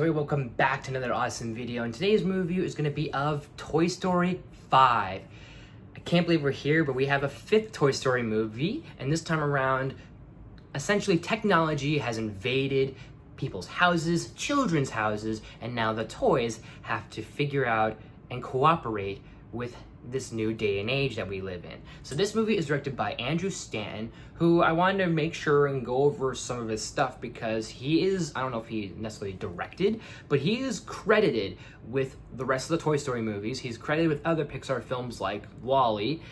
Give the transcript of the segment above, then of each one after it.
Story? Welcome back to another awesome video. And today's review is going to be of Toy Story 5. I can't believe we're here, but we have a fifth Toy Story movie, and this time around, essentially technology has invaded people's houses, children's houses, and now the toys have to figure out and cooperate with this new day and age that we live in. So this movie is directed by Andrew Stanton, who I wanted to make sure and go over some of his stuff because he is, I don't know if he necessarily directed, but he is credited with the rest of the Toy Story movies. He's credited with other Pixar films like WALL-E,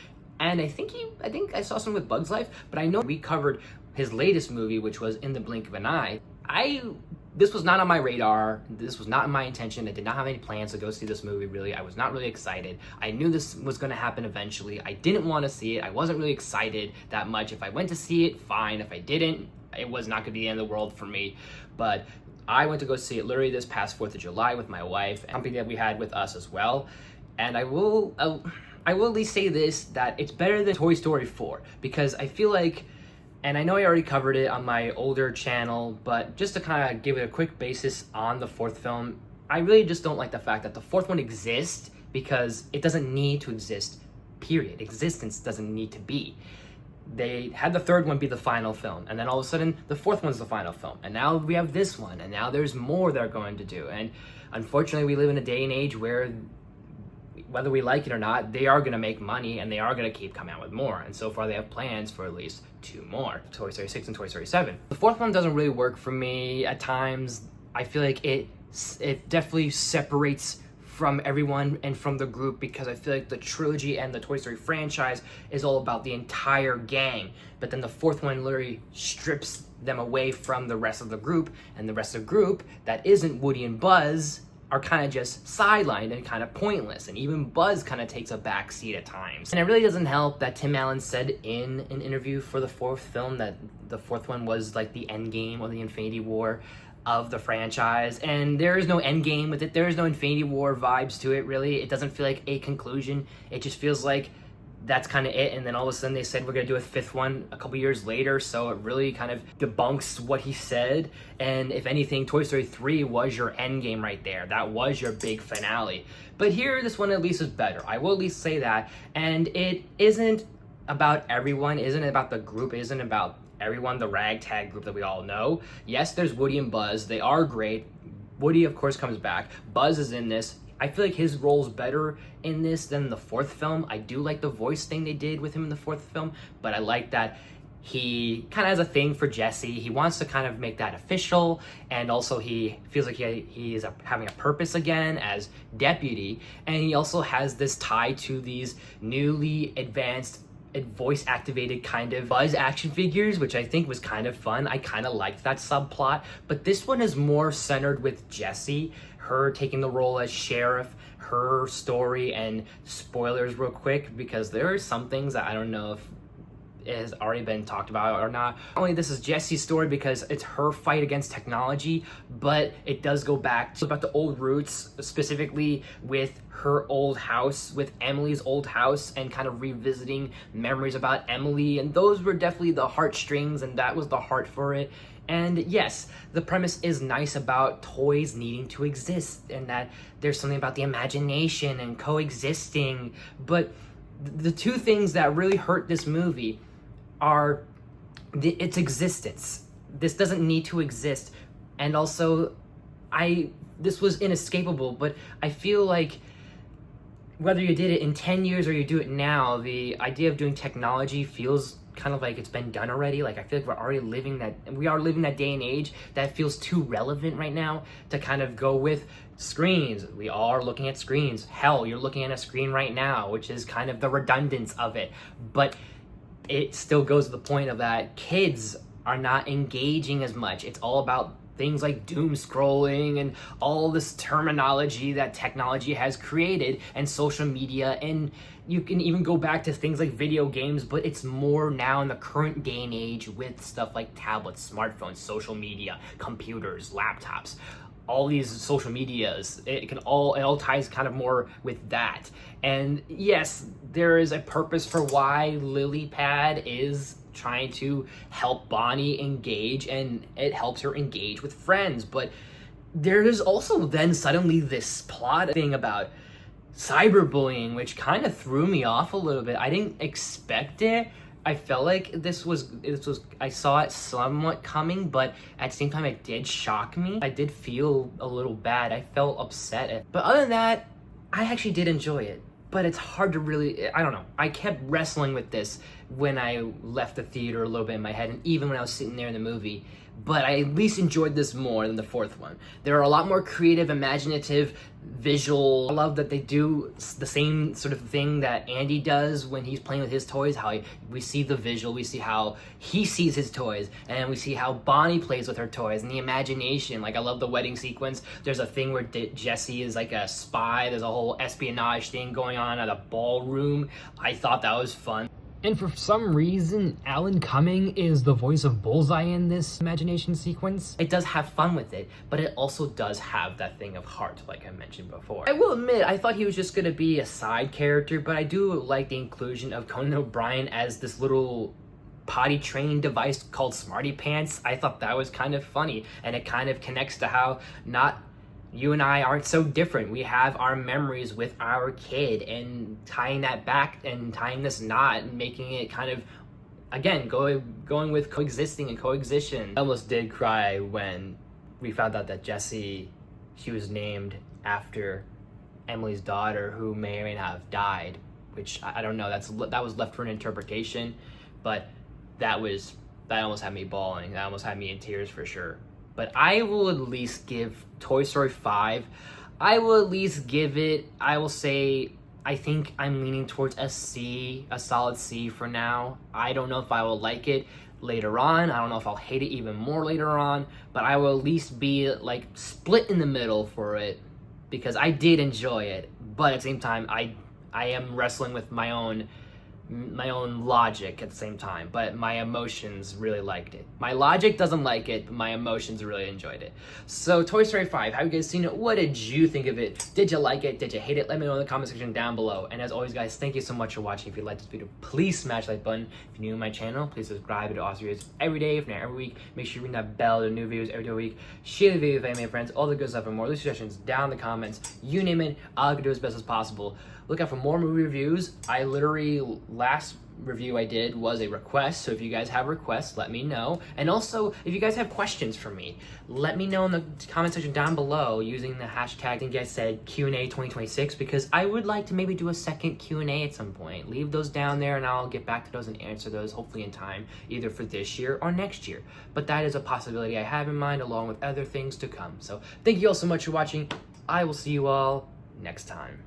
and I think I saw some with Bug's Life, but I know we covered his latest movie, which was In the Blink of an Eye. This was not on my radar. This was not my intention. I did not have any plans to go see this movie, really. I was not really excited. I knew this was going to happen eventually. I didn't want to see it. I wasn't really excited that much. If I went to see it, fine. If I didn't, it was not going to be the end of the world for me. But I went to go see it literally this past 4th of July with my wife, a company that we had with us as well. And I will at least say this, that it's better than Toy Story 4, because I feel like, and I know I already covered it on my older channel, but just to kind of give it a quick basis on the fourth film, I really just don't like the fact that the fourth one exists because it doesn't need to exist, period. Existence doesn't need to be. They had the third one be the final film, and then all of a sudden the fourth one's the final film, and now we have this one, and now there's more they're going to do. And unfortunately, we live in a day and age where, whether we like it or not, they are going to make money and they are going to keep coming out with more. And so far they have plans for at least 2 more, Toy Story 6 and Toy Story 7. The fourth one doesn't really work for me at times. I feel like it definitely separates from everyone and from the group, because I feel like the trilogy and the Toy Story franchise is all about the entire gang. But then the fourth one literally strips them away from the rest of the group, and the rest of the group that isn't Woody and Buzz are kind of just sidelined and kind of pointless, and even Buzz kind of takes a back seat at times. And it really doesn't help that Tim Allen said in an interview for the fourth film that the fourth one was like the end game or the Infinity War of the franchise, and there is no end game with it. There is no Infinity War vibes to it, really. It doesn't feel like a conclusion. It just feels like that's kind of it, and then all of a sudden they said we're gonna do a fifth one a couple years later, so it really kind of debunks what he said. And if anything, Toy Story 3 was your end game right there. That was your big finale. But here, this one at least is better. I will at least say that. And it isn't about everyone, isn't about the group, isn't about everyone, the ragtag group that we all know. Yes, there's Woody and Buzz. They are great. Woody, of course, comes back. Buzz is in this. I feel like his role's better in this than the fourth film. I do like the voice thing they did with him in the fourth film, but I like that he kind of has a thing for Jessie. He wants to kind of make that official, and also he feels like he is having a purpose again as deputy, and he also has this tie to these newly advanced voice-activated kind of Buzz action figures, which I think was kind of fun. I kind of liked that subplot, but this one is more centered with Jessie, her taking the role as sheriff, her story. And spoilers real quick, because there are some things that I don't know if it has already been talked about or not. Only this is Jessie's story because it's her fight against technology, but it does go back to about the old roots, specifically with her old house, with Emily's old house, and kind of revisiting memories about Emily. And those were definitely the heartstrings, and that was the heart for it. And yes, the premise is nice about toys needing to exist, and that there's something about the imagination and coexisting. But the two things that really hurt this movie are its existence. This doesn't need to exist. And also, this was inescapable, but I feel like whether you did it in 10 years or you do it now, the idea of doing technology feels kind of like it's been done already. Like, I feel like we are living that day and age that feels too relevant right now to kind of go with screens. We are looking at screens. Hell, you're looking at a screen right now, which is kind of the redundance of it. But it still goes to the point of that kids are not engaging as much. It's all about things like doom scrolling and all this terminology that technology has created, and social media, and you can even go back to things like video games, but it's more now in the current day and age with stuff like tablets, smartphones, social media, computers, laptops. All these social medias, it all ties kind of more with that. And yes, there is a purpose for why Lily Pad is trying to help Bonnie engage, and it helps her engage with friends, but there is also then suddenly this plot thing about cyberbullying, which kind of threw me off a little bit. I didn't expect it. I felt like this was I saw it somewhat coming, but at the same time it did shock me. I did feel a little bad. I felt upset. But other than that, I actually did enjoy it. But it's hard to really, I don't know. I kept wrestling with this when I left the theater a little bit in my head, and even when I was sitting there in the movie. But I at least enjoyed this more than the fourth one. There are a lot more creative, imaginative, visual. I love that they do the same sort of thing that Andy does when he's playing with his toys. We see the visual, we see how he sees his toys, and we see how Bonnie plays with her toys, and the imagination. Like, I love the wedding sequence. There's a thing where Jesse is like a spy. There's a whole espionage thing going on at a ballroom. I thought that was fun. And for some reason, Alan Cumming is the voice of Bullseye in this imagination sequence. It does have fun with it, but it also does have that thing of heart, like I mentioned before. I will admit, I thought he was just gonna be a side character, but I do like the inclusion of Conan O'Brien as this little potty training device called Smarty Pants. I thought that was kind of funny, and it kind of connects to how you and I aren't so different. We have our memories with our kid, and tying that back and tying this knot and making it kind of, again, going with coexisting and coexistence. I almost did cry when we found out that Jessie, she was named after Emily's daughter, who may or may not have died, which I don't know. That was left for an interpretation, but that almost had me bawling. That almost had me in tears for sure. But I will at least give Toy Story 5, I will at least give it, I will say, I think I'm leaning towards a C, a solid C for now. I don't know if I will like it later on. I don't know if I'll hate it even more later on, but I will at least be like split in the middle for it, because I did enjoy it. But at the same time, I am wrestling with my own logic at the same time, but my emotions really liked it. My logic doesn't like it, but my emotions really enjoyed it. So Toy Story 5, have you guys seen it? What did you think of it? Did you like it? Did you hate it? Let me know in the comment section down below. And as always, guys, thank you so much for watching. If you liked this video, please smash the like button. If you're new to my channel, please subscribe. I do awesome videos every day, if not every week. Make sure you ring that bell to new videos every week. Share the video with family and friends, all the good stuff and more. Leave suggestions down in the comments. You name it, I'll do as best as possible. Look out for more movie reviews. Last review I did was a request, so if you guys have requests, let me know. And also, if you guys have questions for me, let me know in the comment section down below using the hashtag, I think I said Q&A 2026, because I would like to maybe do a second Q&A at some point. Leave those down there and I'll get back to those and answer those hopefully in time, either for this year or next year. But that is a possibility I have in mind, along with other things to come. So thank you all so much for watching. I will see you all next time.